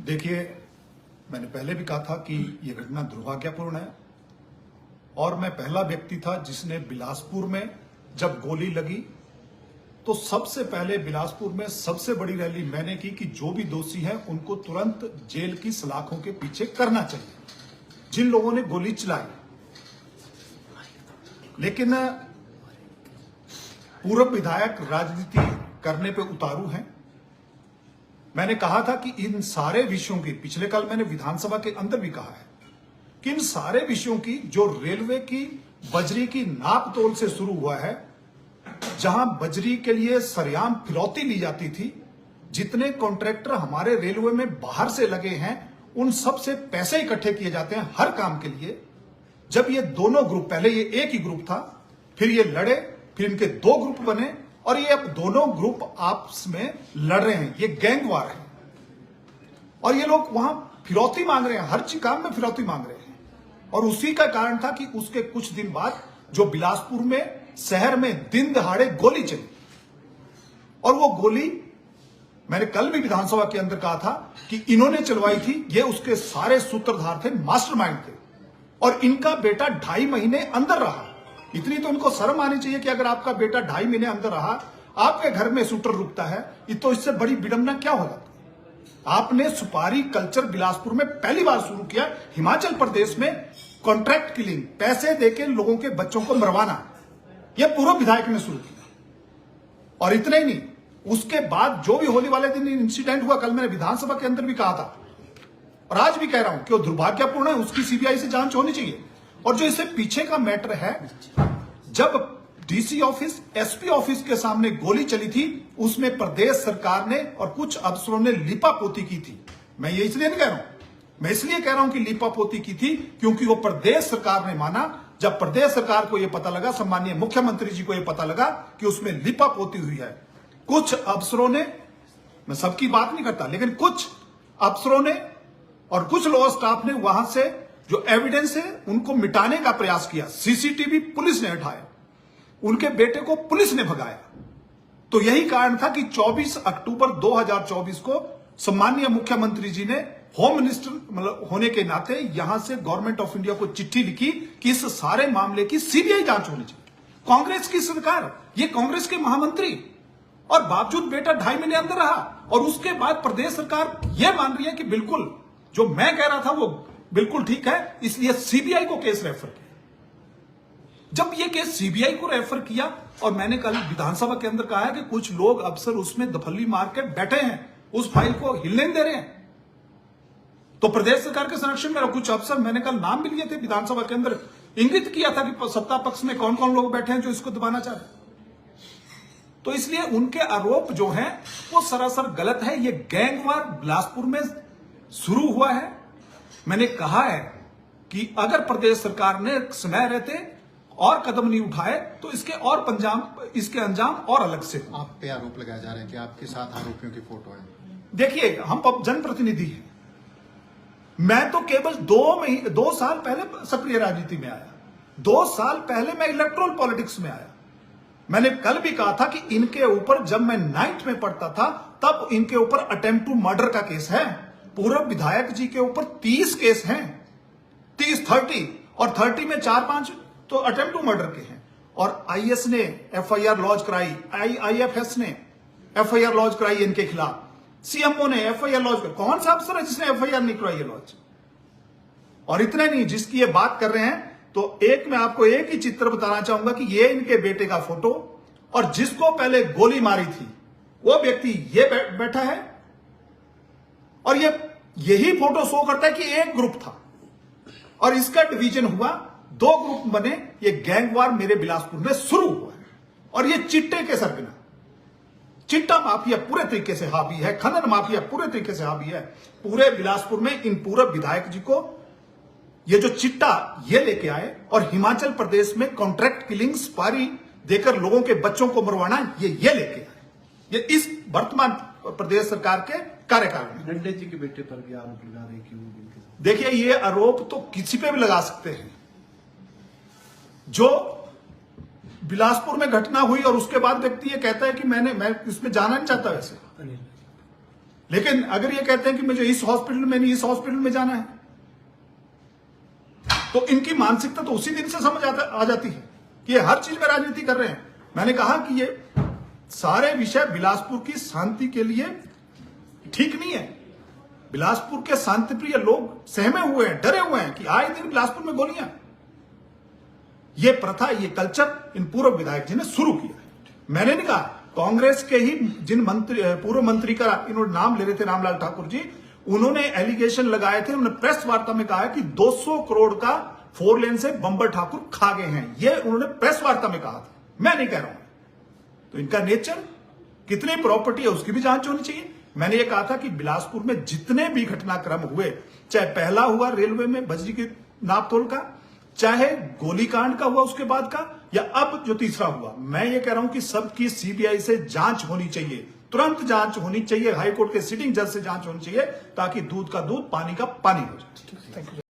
देखिए, मैंने पहले भी कहा था कि यह घटना दुर्भाग्यपूर्ण है और मैं पहला व्यक्ति था जिसने बिलासपुर में जब गोली लगी तो सबसे पहले बिलासपुर में सबसे बड़ी रैली मैंने की कि जो भी दोषी हैं उनको तुरंत जेल की सलाखों के पीछे करना चाहिए जिन लोगों ने गोली चलाई। लेकिन पूर्व विधायक राजनीति करने पे उतारू हैं। मैंने कहा था कि इन सारे विषयों की, पिछले कल मैंने विधानसभा के अंदर भी कहा है कि इन सारे विषयों की जो रेलवे की बजरी की नाप तोल से शुरू हुआ है, जहां बजरी के लिए सरेआम फिरौती ली जाती थी, जितने कॉन्ट्रैक्टर हमारे रेलवे में बाहर से लगे हैं उन सब से पैसे इकट्ठे किए जाते हैं हर काम के लिए। जब ये दोनों ग्रुप, पहले ये एक ही ग्रुप था, फिर ये लड़े, फिर इनके दो ग्रुप बने और ये अब दोनों ग्रुप आपस में लड़ रहे हैं। ये गैंग वार है और ये लोग वहां फिरौती मांग रहे हैं, हर चीज काम में फिरौती मांग रहे हैं। और उसी का कारण था कि उसके कुछ दिन बाद जो बिलासपुर में शहर में दिन दहाड़े गोली चली, और वो गोली मैंने कल भी विधानसभा के अंदर कहा था कि इन्होंने चलवाई थी, ये उसके सारे सूत्रधार थे, मास्टरमाइंड थे। और इनका बेटा 2.5 महीने अंदर रहा। इतनी तो उनको शर्म आनी चाहिए कि अगर आपका बेटा 2.5 महीने अंदर रहा, आपके घर में शूटर रुकता है, तो इससे बड़ी विडंबना क्या हो जाती है। आपने सुपारी कल्चर बिलासपुर में पहली बार शुरू किया। हिमाचल प्रदेश में कॉन्ट्रैक्ट किलिंग, पैसे देके लोगों के बच्चों को मरवाना, यह पूर्व विधायक ने शुरू किया। और इतना ही नहीं, उसके बाद जो भी होली वाले दिन इंसिडेंट हुआ, कल मैंने विधानसभा के अंदर भी कहा था और आज भी कह रहा हूं कि वो दुर्भाग्यपूर्ण है, उसकी सीबीआई से जांच होनी चाहिए। और जो इससे पीछे का मैटर है, जब डीसी ऑफिस, एसपी ऑफिस के सामने गोली चली थी, उसमें प्रदेश सरकार ने और कुछ अफसरों ने लीपापोती की थी। मैं ये इसलिए नहीं कह रहा हूं, मैं इसलिए कह रहा हूं कि लीपापोती की थी क्योंकि वो प्रदेश सरकार ने माना। जब प्रदेश सरकार को यह पता लगा, सम्मानीय मुख्यमंत्री जी को यह पता लगा कि उसमें लीपापोती हुई है, कुछ अफसरों ने, मैं सबकी बात नहीं करता, लेकिन कुछ अफसरों ने और कुछ लोअर स्टाफ ने वहां से जो एविडेंस है उनको मिटाने का प्रयास किया। सीसीटीवी पुलिस ने हटाया, उनके बेटे को पुलिस ने भगाया। तो यही कारण था कि 24 अक्टूबर 2024 को सम्मानीय मुख्यमंत्री जी ने होम मिनिस्टर मतलब होने के नाते यहां से गवर्नमेंट ऑफ इंडिया को चिट्ठी लिखी कि इस सारे मामले की सीबीआई जांच होनी चाहिए। कांग्रेस की सरकार, ये कांग्रेस के महामंत्री, और बावजूद बेटा 2.5 महीने अंदर रहा। और उसके बाद प्रदेश सरकार यह मान रही है कि बिल्कुल जो मैं कह रहा था वो बिल्कुल ठीक है, इसलिए सीबीआई को केस रेफर किया। जब ये केस सीबीआई को रेफर किया, और मैंने कल विधानसभा के अंदर कहा है कि कुछ लोग अफसर उसमें दफल्ली मार के बैठे हैं, उस फाइल को हिलने नहीं दे रहे हैं, तो प्रदेश सरकार के संरक्षण में कुछ अफसर, मैंने कल नाम भी लिए थे विधानसभा के अंदर, इंगित किया था कि सत्ता पक्ष में कौन कौन लोग बैठे हैं जो इसको दबाना चाह रहे हैं। तो इसलिए उनके आरोप जो हैं वो सरासर गलत है। ये गैंगवार बिलासपुर में शुरू हुआ है। मैंने कहा है कि अगर प्रदेश सरकार ने समय रहते और कदम नहीं उठाए तो इसके अंजाम और अलग से। आप पे आरोप लगाए जा रहे हैं कि आपके साथ आरोपियों की फोटो है। देखिए, हम जनप्रतिनिधि हैं। मैं तो केवल 2 साल पहले सक्रिय राजनीति में आया, 2 साल पहले मैं इलेक्ट्रोल पॉलिटिक्स में आया। मैंने कल भी कहा था कि इनके ऊपर, जब मैं 9th में पढ़ता था तब इनके ऊपर अटेम्प्ट टू मर्डर का केस है। पूर्व विधायक जी के ऊपर 30 केस हैं, 30 और 30 में 4-5 तो अटेम्प्ट टू मर्डर के हैं। और आईएस ने एफआईआर लॉन्च कराई, आईएफएस ने एफआईआर लॉन्च कराई इनके खिलाफ, सीएमओ ने एफआईआर लॉन्च कराई। कौन सा अफसर है जिसने एफआईआर नहीं कराई है लॉन्च? और इतना नहीं, जिसकी ये बात कर रहे हैं, तो मैं आपको एक ही चित्र बताना चाहूंगा कि ये इनके बेटे का फोटो, और जिसको पहले गोली मारी थी वो व्यक्ति ये बैठा है, और यही फोटो शो करता है कि एक ग्रुप था और इसका डिवीजन हुआ, 2 ग्रुप बने। ये गैंगवार मेरे बिलासपुर में शुरू हुआ है और ये चिट्टे के सरगना, चिट्टा माफिया पूरे तरीके से हावी है, खनन माफिया पूरे तरीके से हावी है पूरे बिलासपुर में। इन पूर्व विधायक जी को ये जो चिट्टा ये लेके आए और हिमाचल प्रदेश में कॉन्ट्रैक्ट किलिंग, सुपारी देकर लोगों के बच्चों को मरवाना, ये लेके आए। ये इस वर्तमान प्रदेश सरकार के कार्यकाल में। नड्डा जी के बेटे पर भी आरोप लगा रहे कि वो, देखिए, ये आरोप तो किसी पे भी लगा सकते हैं। जो बिलासपुर में घटना हुई और उसके बाद व्यक्ति ये कहता है कि मैं इसमें जाना नहीं चाहता, वैसे लेकिन अगर ये कहते हैं कि मुझे इस हॉस्पिटल में नहीं इस हॉस्पिटल में जाना है, तो इनकी मानसिकता तो उसी दिन से समझ आ जाती है कि ये हर चीज में राजनीति कर रहे हैं। मैंने कहा कि ये सारे विषय बिलासपुर की शांति के लिए ठीक नहीं है। बिलासपुर के शांतिप्रिय लोग सहमे हुए हैं, डरे हुए हैं कि आए दिन बिलासपुर में गोलियां। ये प्रथा, ये कल्चर इन पूर्व विधायक जी ने शुरू किया है। मैंने नहीं कहा, कांग्रेस के ही जिन पूर्व मंत्री का इन्होंने नाम ले रहे थे, रामलाल ठाकुर जी, उन्होंने एलिगेशन लगाए थे। उन्होंने प्रेस वार्ता में कहा कि 200 करोड़ का 4 लेन से बंबर ठाकुर खा गए हैं। ये उन्होंने प्रेस वार्ता में कहा था, मैं नहीं कह रहा हूं। तो इनका नेचर, कितनी प्रॉपर्टी है उसकी भी जांच होनी चाहिए। मैंने ये कहा था कि बिलासपुर में जितने भी घटनाक्रम हुए, चाहे पहला हुआ रेलवे में बजरी की नापतोल का, चाहे गोलीकांड का हुआ उसके बाद का, या अब जो तीसरा हुआ, मैं ये कह रहा हूं कि सबकी सीबीआई से जांच होनी चाहिए, तुरंत जांच होनी चाहिए, हाईकोर्ट के सिटिंग जज से जांच होनी चाहिए, ताकि दूध का दूध पानी का पानी हो जाए। Thank you.